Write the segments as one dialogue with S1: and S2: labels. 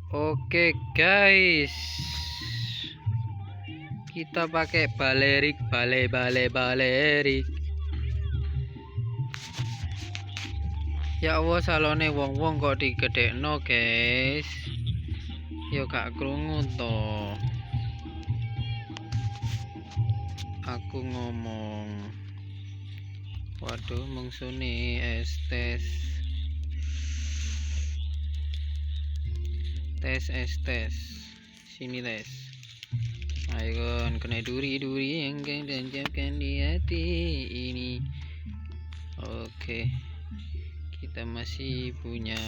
S1: Oke guys, kita pakai balerik, balerik. Ya Allah, salone wong-wong kok digedekno guys. Yo gak krungu to. Aku ngomong. Waduh, mungsune estes. Tes. Sini tes. Ayo kon, kena duri yang tancapkan di hati ini. Oke. Kita masih punya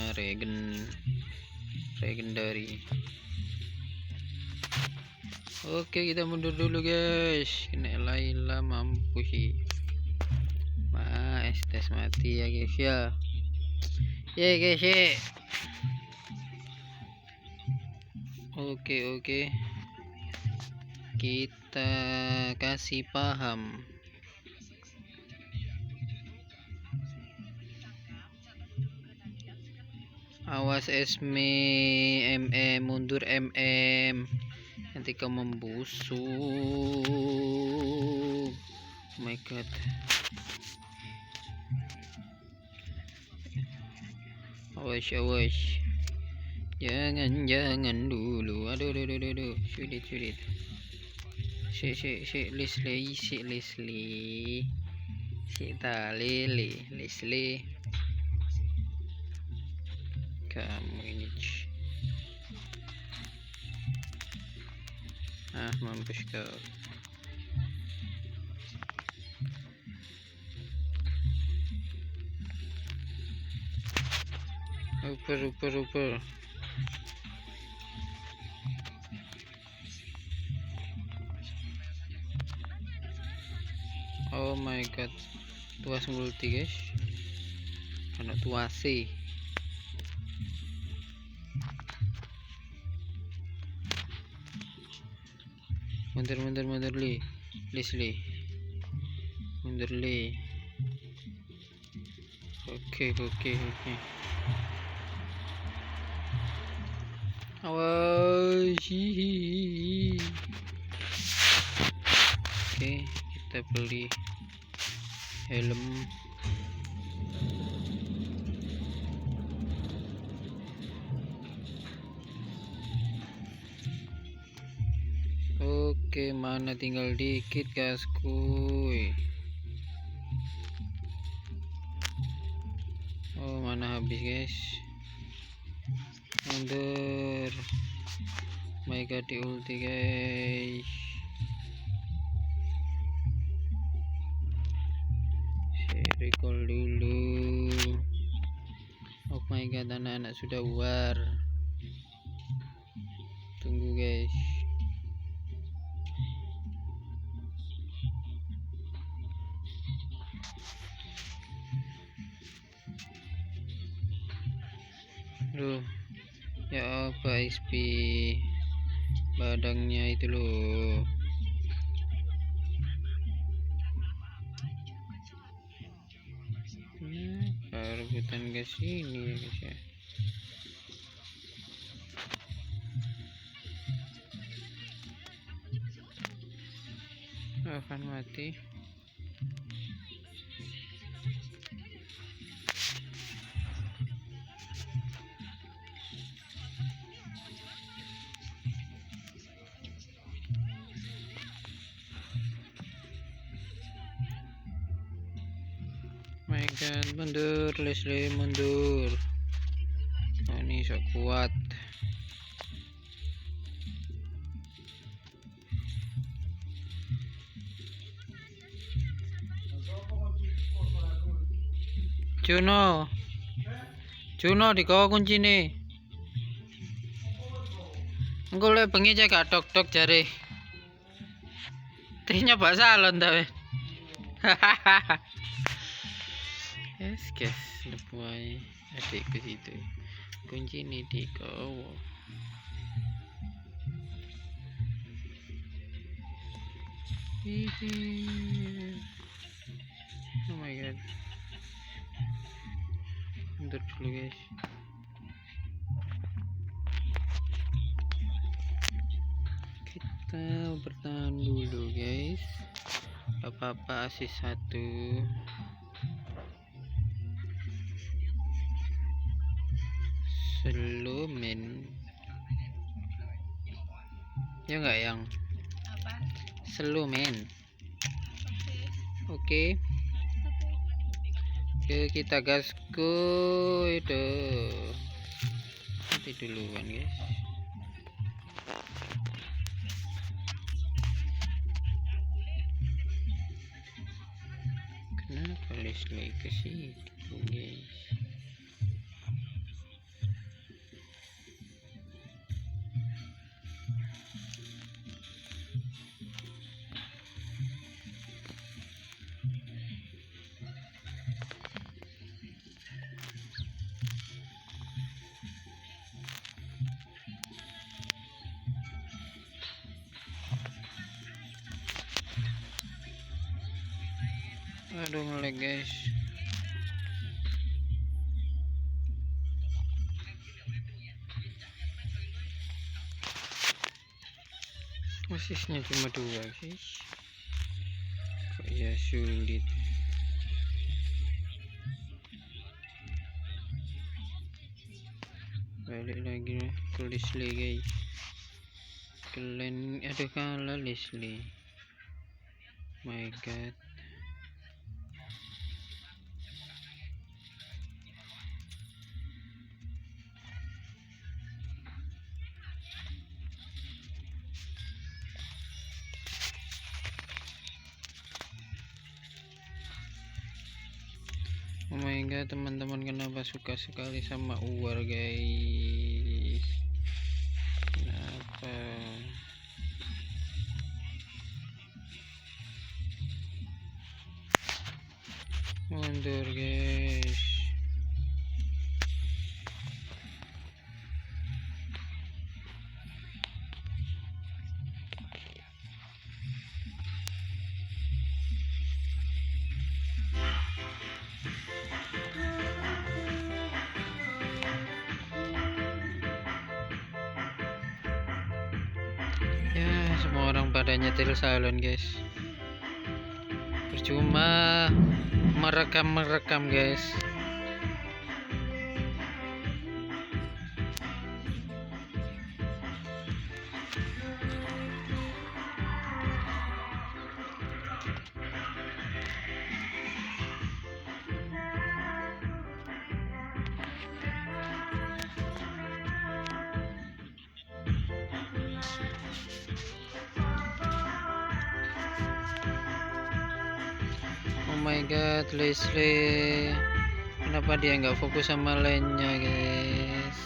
S1: legendary. Oke, kita mundur dulu guys. Kena Laila mampu sih. Estes mati ya guys ya. Ya guys ya. Oke. Kita kasih paham. Awas mundur nanti kau membusuk. Oh my god. Awas. Jangan dulu. Aduh. Sulit. Si Leslie. Leslie. Kamu ini. Mampus kau. Uper. Oh my god. Tuas multi guys. Anak tuase. Mundur li. Leslie. Mundur li. Oke. Awas. Oke, kita beli helm. Oke, mana tinggal dikit gaskuy. Oh, mana habis guys. Mundur. My god, di ulti guys. Recall dulu. Oh my god, anak-anak sudah war. Tunggu guys. Loh, ya apa XP badangnya itu loh. Rebutan ke sini ya guys ya. Akan mati. My god, mundur Leslie, mundur. Oh, ini sok kuat. Juno di kau kunci nih. Engko lek bengi cek gak tok jare. Tehnya Pak Salon ta weh. Yes guys, lepuai adikku situ. Kunci nih di kau. Oh my god. Mundur dulu guys. kita bertahan dulu guys, apa-apa asis 1. Slow men ya nggak yang
S2: Apa?
S1: slow men.
S2: Oke.
S1: Oke, kita gasku itu nanti duluan guys. Kenapa Leslie ke situ guys? Aduh ngelag guys. Asisnya cuma 2 guys. Kok ya sulit. Balik lagi ke Leslie guys. Kalian ada kalah Leslie. My god. Oh my god, teman-teman, kenapa suka sekali sama Uwar guys? Kenapa? Mundur guys. Ya, semua orang pada nyetir salon guys. Percuma merekam guys. Oh my god, Leslie, kenapa dia nggak fokus sama lainnya guys?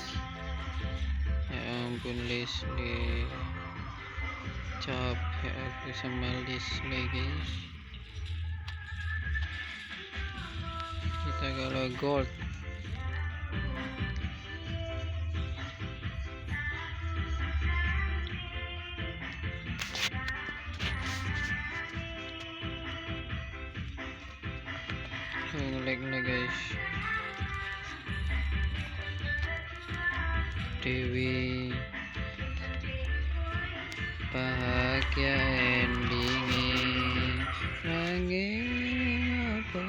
S1: Ya ampun Leslie, capek aku sama Leslie guys. Kita kalau gold. Ngelag guys. Dewi bahagia endingnya lagi apa?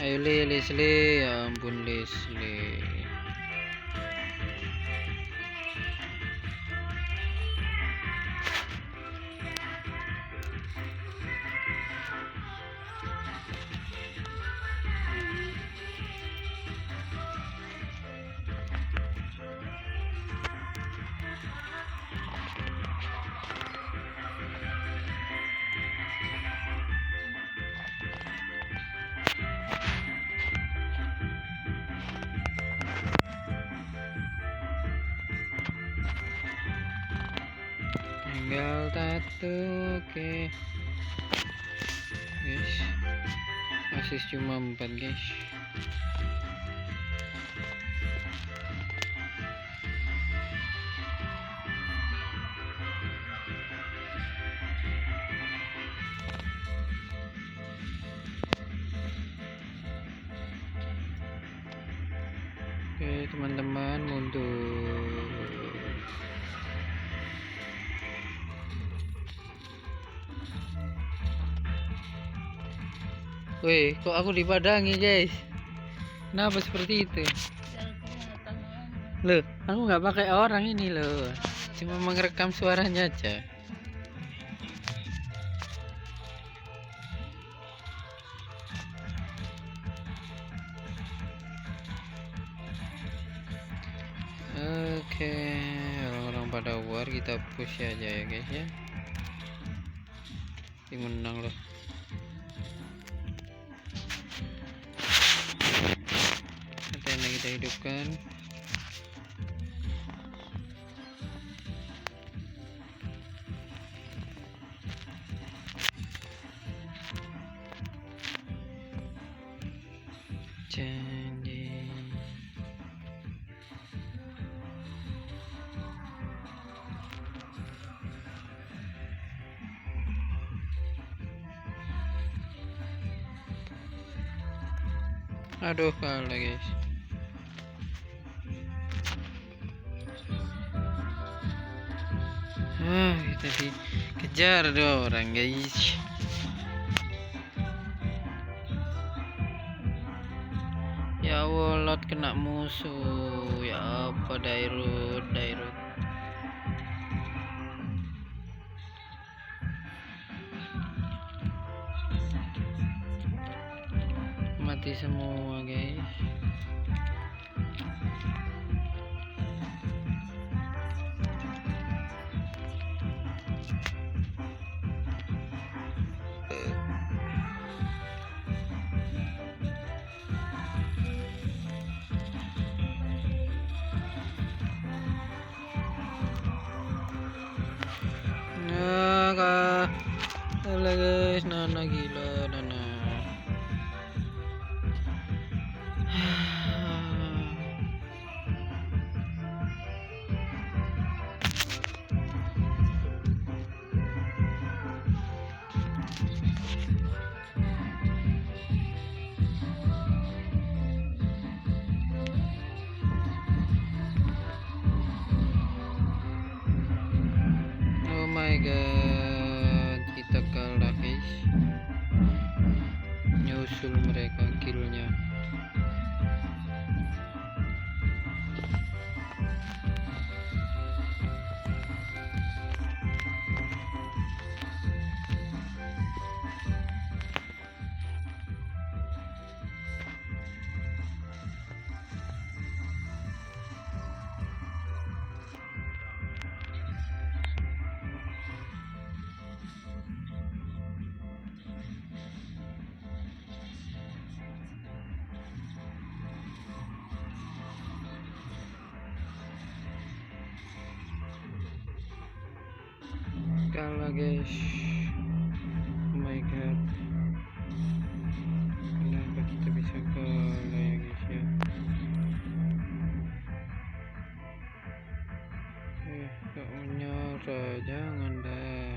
S1: Ayo Leslie, ya ampun Leslie. Tinggal satu, oke guys, asis cuma 4 guys. Oke teman-teman, mundur. Wih, kok aku dipadangi guys? Kenapa seperti itu? Loh, aku nggak pakai orang ini loh, cuma merekam suaranya aja. Oke, orang-orang pada war, kita push aja ya guys ya. Ini menang loh. Athena kita hidupkan. Janji. Aduh, kalah guys. Kita dikejar dua orang guys. Ya Allah, kena musuh. Ya apa, Dairut. Mati semua guys. Nah, guys, Nana gila, Nana. Oh my god, kita kalah guys. Nyusul mereka killnya. Kalah guys. Oh my god, kenapa kita bisa kalah ya guys ya. Gak menyerah, jangan dah.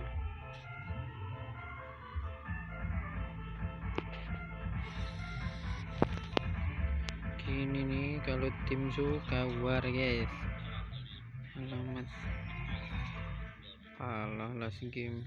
S1: Gini nih kalau tim suka war guys. Alamat, kalah last game.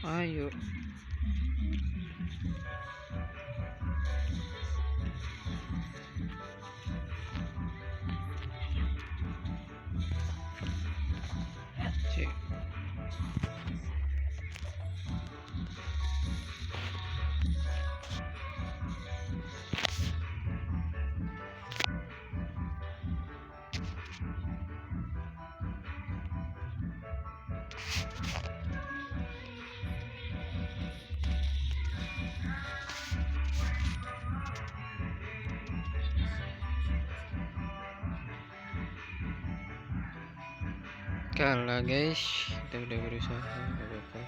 S1: Ayo. Cek. kalah guys, kita udah berusaha, gak apa-apa.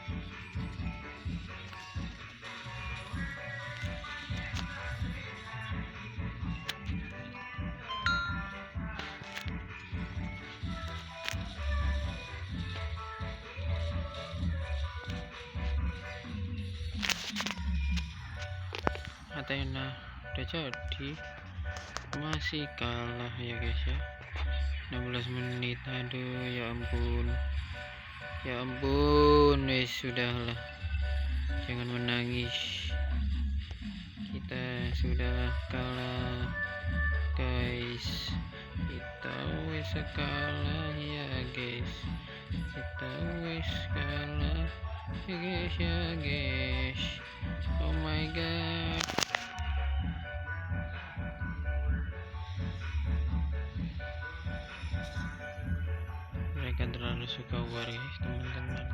S1: Athena udah jadi, masih kalah ya guys ya. 16 menit, aduh ya ampun, ya ampun, sudahlah, jangan menangis, kita sudah kalah guys, kita wes kalah ya guys, kita wes kalah ya guys, oh my god. Mereka terlalu suka war guys teman-teman.